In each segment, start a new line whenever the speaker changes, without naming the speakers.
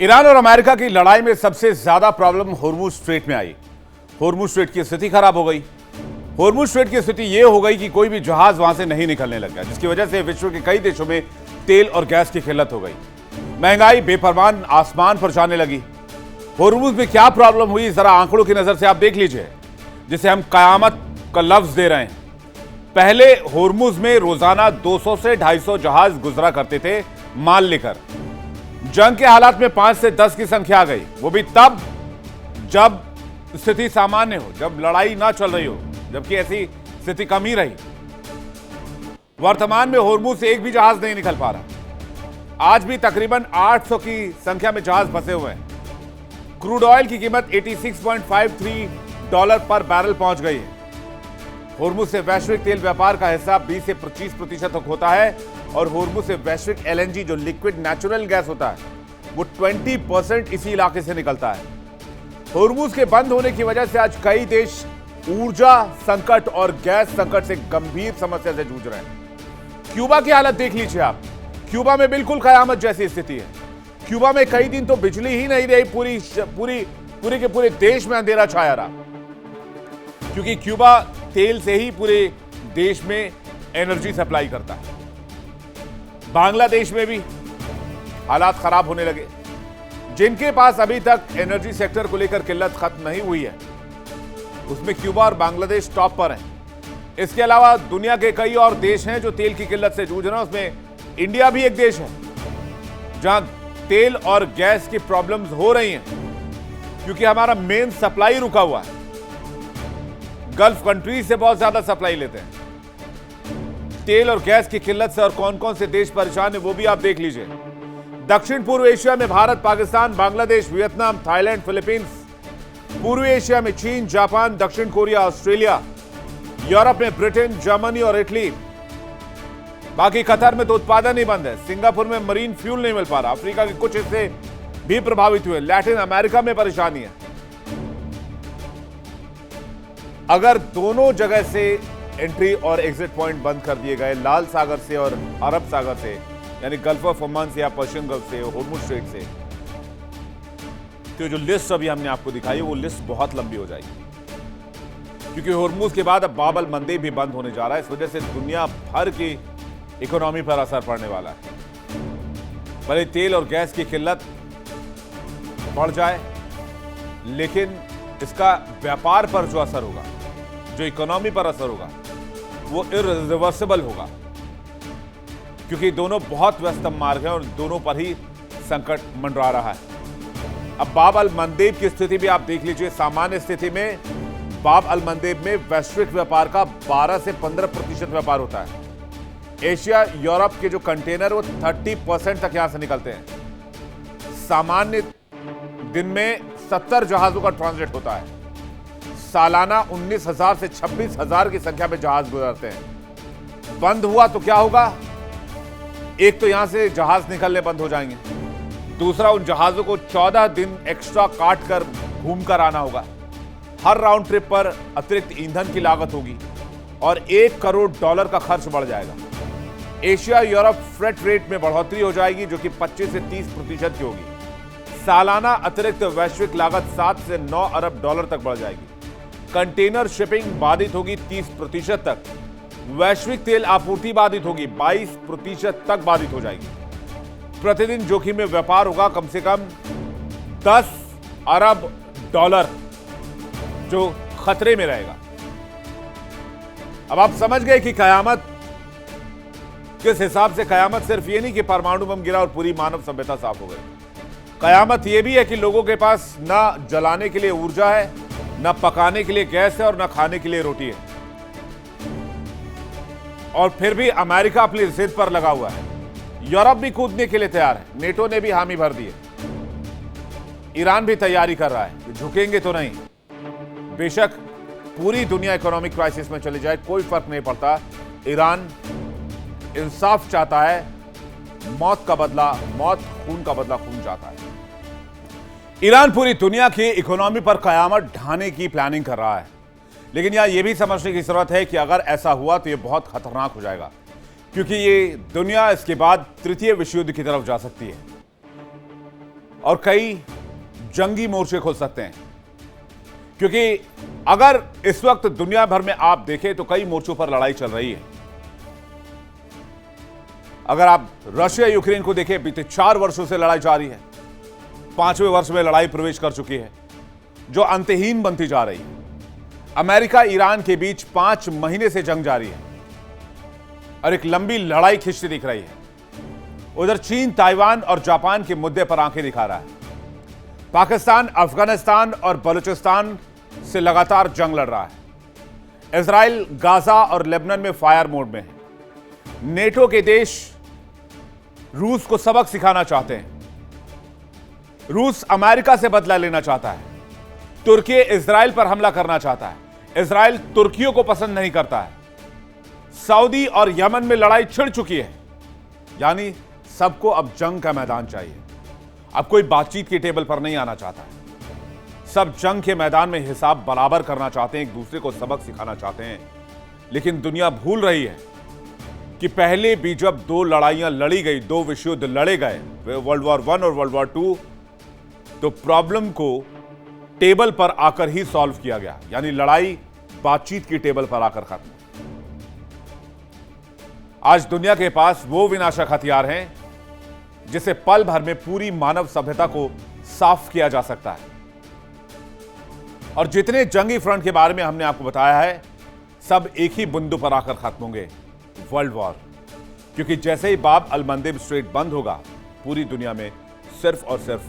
Iran और America की लड़ाई में सबसे ज्यादा प्रॉब्लम होर्मुज स्ट्रेट में आई। होर्मुज स्ट्रेट की स्थिति खराब हो गई। होर्मुज स्ट्रेट की स्थिति यह हो गई कि कोई भी जहाज वहां से नहीं निकलने लग गया, जिसकी वजह से विश्व के कई देशों में तेल और गैस की किल्लत हो गई। महंगाई बेपरवाह आसमान पर जाने लगी। होर्मुज में क्या प्रॉब्लम हुई, जरा आंकड़ों की नजर से आप देख लीजिए, जिसे हम कयामत का लफ्ज दे रहे हैं। पहले होर्मुज में रोजाना 200 से 250 जहाज गुजरा करते थे माल लेकर। जंग के हालात में 5 से 10 की संख्या आ गई, वो भी तब जब स्थिति सामान्य हो, जब लड़ाई ना चल रही हो, जबकि ऐसी स्थिति कम ही रही। वर्तमान में होर्मुज से एक भी जहाज नहीं निकल पा रहा। आज भी तकरीबन 800 की संख्या में जहाज फंसे हुए हैं। क्रूड ऑयल की कीमत $86.53 पर बैरल पहुंच गई है। होर्मुज से वैश्विक तेल व्यापार का हिस्सा 20 से 25% तक होता है और होर्मुज से वैश्विक एलएनजी जो लिक्विड नेचुरल गैस होता है वो 20% इसी इलाके से निकलता है। होर्मुज के बंद होने की वजह से आज कई देश ऊर्जा संकट और गैस संकट से गंभीर समस्या से जूझ रहे हैं। क्यूबा की हालत देख लीजिए आप। क्यूबा में बिल्कुल कयामत जैसी स्थिति है। क्यूबा में कई दिन तो बिजली ही नहीं रही, पूरे के पूरे देश में अंधेरा छाया रहा, क्योंकि क्यूबा तेल से ही पूरे देश में एनर्जी सप्लाई करता है। बांग्लादेश में भी हालात खराब होने लगे। जिनके पास अभी तक एनर्जी सेक्टर को लेकर किल्लत खत्म नहीं हुई है, उसमें क्यूबा और बांग्लादेश टॉप पर हैं। इसके अलावा दुनिया के कई और देश हैं जो तेल की किल्लत से जूझ रहे हैं। उसमें इंडिया भी एक देश है जहां तेल और गैस की प्रॉब्लम्स हो रही हैं, क्योंकि हमारा मेन सप्लाई रुका हुआ है। गल्फ कंट्रीज से बहुत ज्यादा सप्लाई लेते हैं। तेल और गैस की किल्लत से और कौन कौन से देश परेशान है वो भी आप देख लीजिए। दक्षिण पूर्व एशिया में Bharat, Pakistan, Bangladesh, Vietnam, Thailand, Philippines. पूर्वी एशिया में चीन, जापान, दक्षिण कोरिया, ऑस्ट्रेलिया। यूरोप में ब्रिटेन, जर्मनी और इटली। बाकी कतर में तो उत्पादन ही बंद है। सिंगापुर में मरीन फ्यूल नहीं मिल पा रहा। अफ्रीका के कुछ हिस्से भी प्रभावित हुए। लैटिन अमेरिका में परेशानी है। अगर दोनों जगह से एंट्री और एग्जिट पॉइंट बंद कर दिए गए, लाल सागर से और अरब सागर से, यानी गल्फ ऑफ ओमान से या पर्शियन गल्फ से, होर्मुज स्ट्रेट से, तो जो लिस्ट अभी हमने आपको दिखाई वो लिस्ट बहुत लंबी हो जाएगी, क्योंकि होर्मुज के बाद अब बाब अल मंदेब भी बंद होने जा रहा है। इस वजह से दुनिया भर की इकोनॉमी पर असर पड़ने वाला है। भले तेल और गैस की किल्लत बढ़ जाए, लेकिन इसका व्यापार पर जो असर होगा, जो इकोनॉमी पर असर होगा, वो इरिवर्सिबल होगा, क्योंकि दोनों बहुत व्यस्त मार्ग हैं और दोनों पर ही संकट मंडरा रहा है। अब बाब अल मंदेब की स्थिति भी आप देख लीजिए। सामान्य स्थिति में बाब अल मंदेब में वैश्विक व्यापार का 12 से 15% व्यापार होता है। एशिया, यूरोप के जो कंटेनर वो 30% तक यहां से निकलते हैं। सामान्य दिन में 70 जहाजों का ट्रांजिट होता है। सालाना 19,000 से 26,000 की संख्या में जहाज गुजरते हैं। बंद हुआ तो क्या होगा? एक तो यहां से जहाज निकलने बंद हो जाएंगे, दूसरा उन जहाजों को 14 दिन एक्स्ट्रा काट कर घूम कर आना होगा। हर राउंड ट्रिप पर अतिरिक्त ईंधन की लागत होगी और $1 करोड़ का खर्च बढ़ जाएगा। एशिया यूरोप फ्रेट रेट में बढ़ोतरी हो जाएगी, जो कि 25 से 30% की होगी। सालाना अतिरिक्त वैश्विक लागत $7 से $9 अरब तक बढ़ जाएगी। कंटेनर शिपिंग बाधित होगी 30% तक। वैश्विक तेल आपूर्ति बाधित होगी, 22% तक बाधित हो जाएगी। प्रतिदिन जोखिम में व्यापार होगा कम से कम $10 अरब, जो खतरे में रहेगा। अब आप समझ गए कि कयामत किस हिसाब से। कयामत सिर्फ ये नहीं कि परमाणु बम गिरा और पूरी मानव सभ्यता साफ हो गई। कयामत ये भी है कि लोगों के पास ना जलाने के लिए ऊर्जा है, ना पकाने के लिए गैस है और ना खाने के लिए रोटी है। और फिर भी अमेरिका अपनी जिद पर लगा हुआ है। यूरोप भी कूदने के लिए तैयार है। नेटो ने भी हामी भर दी है। ईरान भी तैयारी कर रहा है। झुकेंगे तो नहीं। बेशक पूरी दुनिया इकोनॉमिक क्राइसिस में चली जाए, कोई फर्क नहीं पड़ता। ईरान इंसाफ चाहता है। मौत का बदला मौत, खून का बदला खून चाहता है। ईरान पूरी दुनिया की इकोनॉमी पर कयामत ढाने की प्लानिंग कर रहा है, लेकिन यहां यह भी समझने की जरूरत है कि अगर ऐसा हुआ तो यह बहुत खतरनाक हो जाएगा, क्योंकि ये दुनिया इसके बाद तृतीय विश्व युद्ध की तरफ जा सकती है। और कई जंगी मोर्चे खुल सकते हैं, क्योंकि अगर इस वक्त दुनिया भर में आप देखें तो कई मोर्चों पर लड़ाई चल रही है। अगर आप रशिया यूक्रेन को देखें, बीते 4 वर्षों से लड़ाई जारी है, 5वें वर्ष में लड़ाई प्रवेश कर चुकी है, जो अंतहीन बनती जा रही है। अमेरिका ईरान के बीच 5 महीने से जंग जारी है और एक लंबी लड़ाई खिंचती दिख रही है। उधर चीन ताइवान और जापान के मुद्दे पर आंखें दिखा रहा है। पाकिस्तान अफगानिस्तान और बलूचिस्तान से लगातार जंग लड़ रहा है। इजराइल गाजा और लेबनान में फायर मोड में है। नेटो के देश रूस को सबक सिखाना चाहते हैं। रूस अमेरिका से बदला लेना चाहता है। तुर्की इजराइल पर हमला करना चाहता है। इजराइल तुर्कियों को पसंद नहीं करता है। सऊदी और यमन में लड़ाई छिड़ चुकी है। यानी सबको अब जंग का मैदान चाहिए। अब कोई बातचीत की टेबल पर नहीं आना चाहता है। सब जंग के मैदान में हिसाब बराबर करना चाहते हैं, एक दूसरे को सबक सिखाना चाहते हैं। लेकिन दुनिया भूल रही है कि पहले भी जब 2 लड़ाइयां लड़ी गई, 2 विश्व युद्ध लड़े गए, वर्ल्ड वॉर 1 और वर्ल्ड वॉर 2, तो प्रॉब्लम को टेबल पर आकर ही सॉल्व किया गया। यानी लड़ाई बातचीत की टेबल पर आकर खत्म। आज दुनिया के पास वो विनाशक हथियार हैं जिसे पल भर में पूरी मानव सभ्यता को साफ किया जा सकता है। और जितने जंगी फ्रंट के बारे में हमने आपको बताया है, सब एक ही बिंदु पर आकर खत्म होंगे, वर्ल्ड वॉर। क्योंकि जैसे ही बाब अल मंदेब स्ट्रेट बंद होगा, पूरी दुनिया में सिर्फ और सिर्फ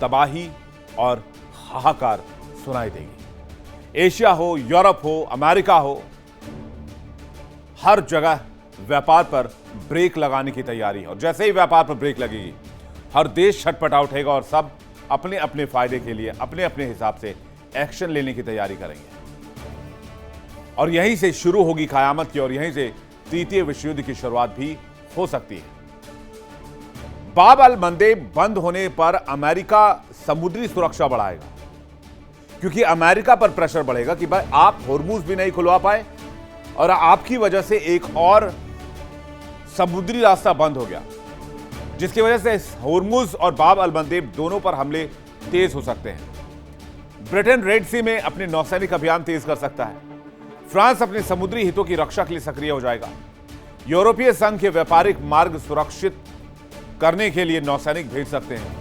तबाही और हाहाकार सुनाई देगी। एशिया हो, यूरोप हो, अमेरिका हो, हर जगह व्यापार पर ब्रेक लगाने की तैयारी है। और जैसे ही व्यापार पर ब्रेक लगेगी, हर देश छटपटा उठेगा और सब अपने अपने फायदे के लिए अपने अपने हिसाब से एक्शन लेने की तैयारी करेंगे। और यहीं से शुरू होगी कयामत की, और यहीं से तृतीय विश्व युद्ध की शुरुआत भी हो सकती है। बाब अल मंदेब बंद होने पर अमेरिका समुद्री सुरक्षा बढ़ाएगा, क्योंकि अमेरिका पर प्रेशर बढ़ेगा कि भाई आप होर्मुज भी नहीं खुलवा पाए और आपकी वजह से एक और समुद्री रास्ता बंद हो गया, जिसकी वजह से होर्मुज और बाब अल मंदेब दोनों पर हमले तेज हो सकते हैं। ब्रिटेन रेड सी में अपने नौसैनिक अभियान तेज कर सकता है। फ्रांस अपने समुद्री हितों की रक्षा के लिए सक्रिय हो जाएगा। यूरोपीय संघ के व्यापारिक मार्ग सुरक्षित करने के लिए नौसैनिक भेज सकते हैं।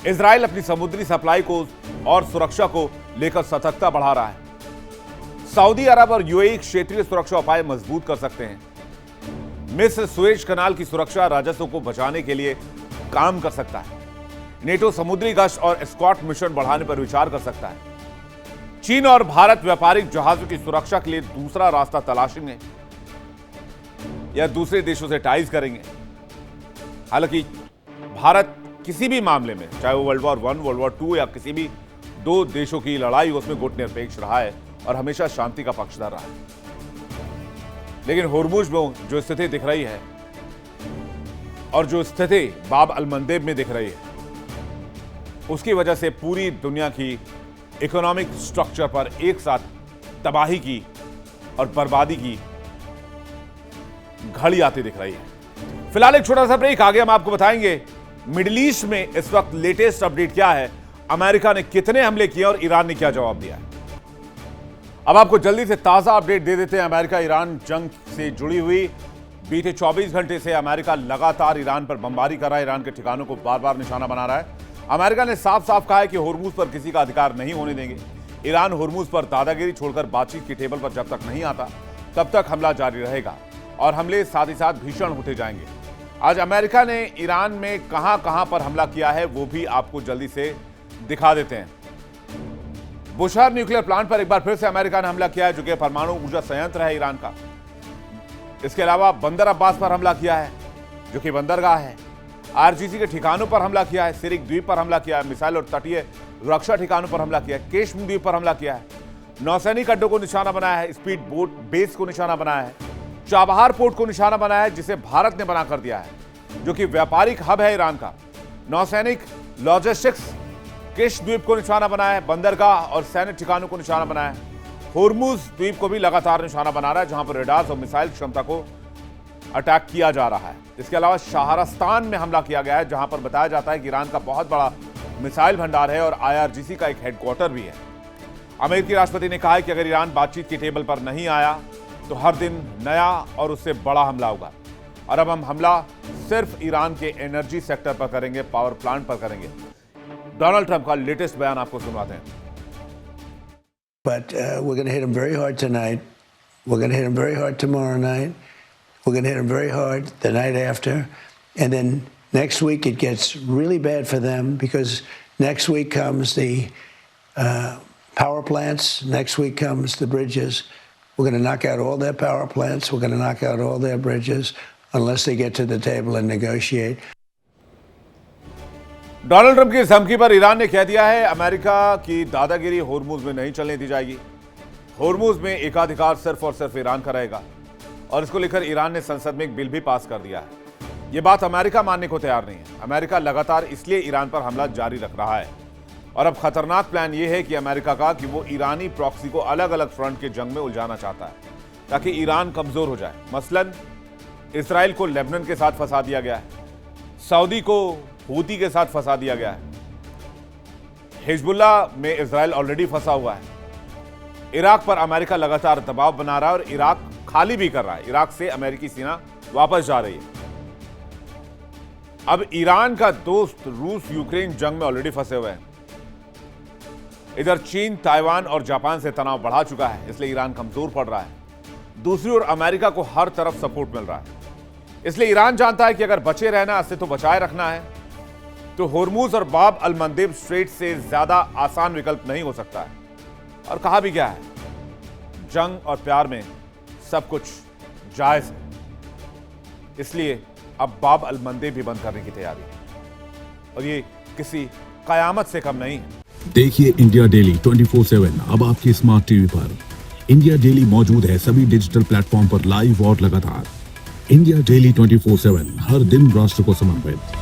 इजराइल अपनी समुद्री सप्लाई को और सुरक्षा को लेकर सतर्कता बढ़ा रहा है। सऊदी अरब और यूएई क्षेत्रीय सुरक्षा उपाय मजबूत कर सकते हैं। मिस्र सुएज कनाल की सुरक्षा राजस्व को बचाने के लिए काम कर सकता है। नेटो समुद्री गश्त और एस्कॉर्ट मिशन बढ़ाने पर विचार कर सकता है। चीन और भारत व्यापारिक जहाजों की सुरक्षा के लिए दूसरा रास्ता तलाशेंगे या दूसरे देशों से टाइज करेंगे। हालांकि भारत किसी भी मामले में, चाहे वो वर्ल्ड वॉर 1, वर्ल्ड वॉर 2 या किसी भी 2 देशों की लड़ाई, उसमें गुटनिरपेक्ष रहा है और हमेशा शांति का पक्षधर रहा है। लेकिन होर्मुज में जो स्थिति दिख रही है और जो स्थिति बाब अल मंदेब में दिख रही है, उसकी वजह से पूरी दुनिया की इकोनॉमिक स्ट्रक्चर पर एक साथ तबाही की और बर्बादी की घड़ी आती दिख रही है। फिलहाल एक छोटा सा ब्रेक, आगे हम आपको बताएंगे मिडिल ईस्ट में इस वक्त लेटेस्ट अपडेट क्या है, अमेरिका ने कितने हमले किए और ईरान ने क्या जवाब दिया है। अब आपको जल्दी से ताजा अपडेट दे देते हैं अमेरिका ईरान जंग से जुड़ी हुई। बीते 24 घंटे से अमेरिका लगातार ईरान पर बमबारी कर रहा है, ईरान के ठिकानों को बार बार निशाना बना रहा है। अमेरिका ने साफ साफ कहा है कि होर्मुज पर किसी का अधिकार नहीं होने देंगे। ईरान होर्मुज पर दादागिरी छोड़कर बातचीत की टेबल पर जब तक नहीं आता, तब तक हमला जारी रहेगा और हमले साथ ही साथ भीषण होते जाएंगे। आज अमेरिका ने ईरान में कहां कहां पर हमला किया है वो भी आपको जल्दी से दिखा देते हैं। बुशहर न्यूक्लियर प्लांट पर एक बार फिर से अमेरिका ने हमला किया है, जो कि परमाणु ऊर्जा संयंत्र है ईरान का। इसके अलावा बंदर अब्बास पर हमला किया है, जो कि बंदरगाह है। आरजीसी के ठिकानों पर हमला किया है, सिरिक द्वीप पर हमला किया है, मिसाइल और तटीय रक्षा ठिकानों पर हमला किया है, केश्म द्वीप पर हमला किया है, नौसैनिक अड्डों को निशाना बनाया है, स्पीड बोट बेस को निशाना बनाया है, चाबहार पोर्ट को निशाना बनाया है, जिसे भारत ने बना कर दिया है, जो कि व्यापारिक हब है ईरान का। नौसैनिक लॉजिस्टिक्स किश द्वीप को निशाना बनाया है, बंदरगाह और सैन्य ठिकानों को निशाना बनाया है। होर्मुज द्वीप को भी लगातार निशाना बना रहा है, जहां पर रेडार्स और मिसाइल क्षमता को अटैक किया जा रहा है। इसके अलावा शाहरास्तान में हमला किया गया है, जहां पर बताया जाता है कि ईरान का बहुत बड़ा मिसाइल भंडार है और IRGC का एक हेडक्वार्टर भी है। अमेरिकी राष्ट्रपति ने कहा है कि अगर ईरान बातचीत की टेबल पर नहीं आया तो हर दिन नया और उससे बड़ा हमला होगा। और अब हम हमला सिर्फ ईरान के एनर्जी सेक्टर पर करेंगे, पावर प्लांट पर करेंगे। डोनाल्ड ट्रंप का लेटेस्ट बयान आपको सुनवाते हैं।
But we're going to hit them very hard tonight. We're going to hit them very hard tomorrow night. We're going to hit them very hard the night after. And then next week it gets really bad for them because next week comes the power plants. Next week comes the bridges. We're going to knock out all their power plants. We're going to knock out all their bridges unless they get to the table and negotiate.
Donald Trump की इस धमकी पर Iran ने कह दिया है America की दादागिरी होर्मुज में नहीं चलने दी जाएगी। होर्मुज में एकाधिकार सिर्फ और सिर्फ ईरान का रहेगा और इसको लेकर ईरान ने संसद में एक बिल भी पास कर दिया है। यह बात अमेरिका मानने को तैयार नहीं है। अमेरिका लगातार इसलिए ईरान पर हमला जारी रख रहा है और अब खतरनाक प्लान यह है कि अमेरिका का कि वो ईरानी प्रॉक्सी को अलग अलग फ्रंट के जंग में उलझाना चाहता है ताकि ईरान कमजोर हो जाए। मसलन इसराइल को लेबनान के साथ फंसा दिया गया है, सऊदी को हूती के साथ फंसा दिया गया है, हिजबुल्ला में इजराइल ऑलरेडी फंसा हुआ है, इराक पर अमेरिका लगातार दबाव बना रहा है और इराक खाली भी कर रहा है। इराक से अमेरिकी सेना वापस जा रही है। अब ईरान का दोस्त रूस यूक्रेन जंग में ऑलरेडी फंसे हुए हैं। इधर चीन, ताइवान और जापान से तनाव बढ़ा चुका है, इसलिए ईरान कमजोर पड़ रहा है। दूसरी ओर अमेरिका को हर तरफ सपोर्ट मिल रहा है, इसलिए ईरान जानता है कि अगर बचे रहना, अस्तित्व बचाए रखना है तो होर्मुज और बाब अल मंदेब स्ट्रेट से ज्यादा आसान विकल्प नहीं हो सकता है। और कहा भी गया है, जंग और प्यार में सब कुछ जायज है, इसलिए अब बाब अल मंदेब भी बंद करने की तैयारी है और ये किसी कयामत से कम नहीं है।
देखिए इंडिया डेली 24/7 अब आपकी स्मार्ट टीवी पर। इंडिया डेली मौजूद है सभी डिजिटल प्लेटफॉर्म पर लाइव और लगातार। इंडिया डेली 24/7 हर दिन राष्ट्र को समर्पित।